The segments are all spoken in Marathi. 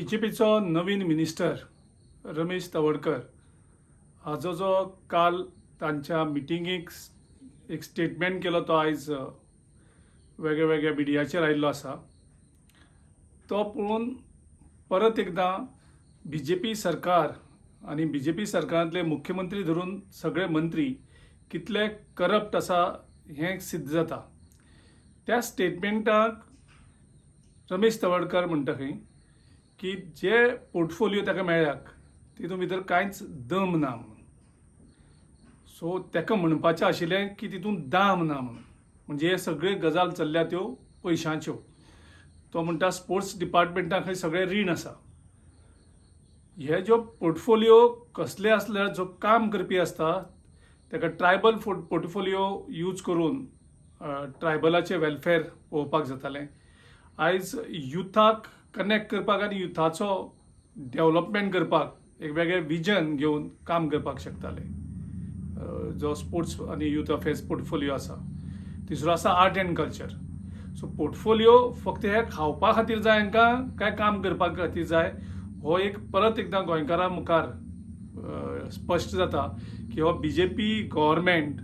बीजेपीचो नवीन मिनिस्टर रमेश तवडकर हाजो जो काल तांच्या मिटिंगेक एक स्टेटमेंट केलो तो आयज वेगळ्या वेगळ्या मिडियाचेर आयिल्लो आसा। तो पळोवन परत एकदां बीजेपी सरकार आनी बीजेपी सरकारांतले मुख्यमंत्री धरून सगळे मंत्री कितले करप्ट आसा हें सिद्ध जाता। त्या स्टेटमेंटाक रमेश तवडकर म्हणटा खंय की जे पोर्टफोलियो ताका मेळ्ळ्याक तितून भितर कांयच दम ना म्हणून। सो ताका म्हणपाचें आशिल्लें की तितून दाम ना म्हणून, म्हणजे हे सगळे गजाल चल्ल्या त्यो पयशांच्यो। तो म्हणटा स्पोर्ट्स डिपार्टमेंटाक खंय सगळें रीण आसा। हे जो पोर्टफोलियो कसले आसल्यार जो काम करपी आसता ताका ट्रायबल पोर्टफोलियो यूज करून ट्रायबलाचें वेलफेअर पळोवपाक जातालें। आयज युथाक कनेक्ट करपाक आनी युथाचो डेव्हलपमेंट करपाक एक वेगळें विजन घेवन काम करपाक शकताले। जो स्पोर्ट्स आनी यूथ अफेर्स पोर्टफोलियो आसा। तिसरो आसा art end culture. So portfolio फक्त हे खावपा खातीर जाय हांकां काय काम करपा खातीर जाय, हो एक परत एकदां गोंयकारां मुखार स्पश्ट जाता की हो बीजेपी गव्हर्मेंट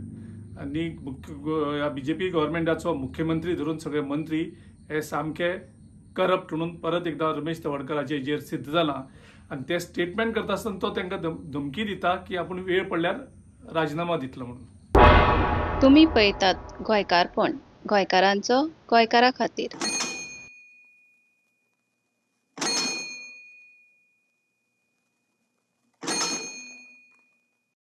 आनी ह्या बीजेपी गव्हर्मेंटाचो मुख्यमंत्री धरून सगळे मंत्री हे सामके करप्ट म्हणून परत एकदां रमेश तवडकराचे हेजेर सिद्ध जालां। आनी ते स्टेटमेंट करता आसतना तो तांकां धमकी दिता की आपूण वेळ पडल्यार राजीनामा दितलो म्हणून। तुम्ही पळयतात गोंयकारपण, गोंयकारांचो गोंयकारा खातीर।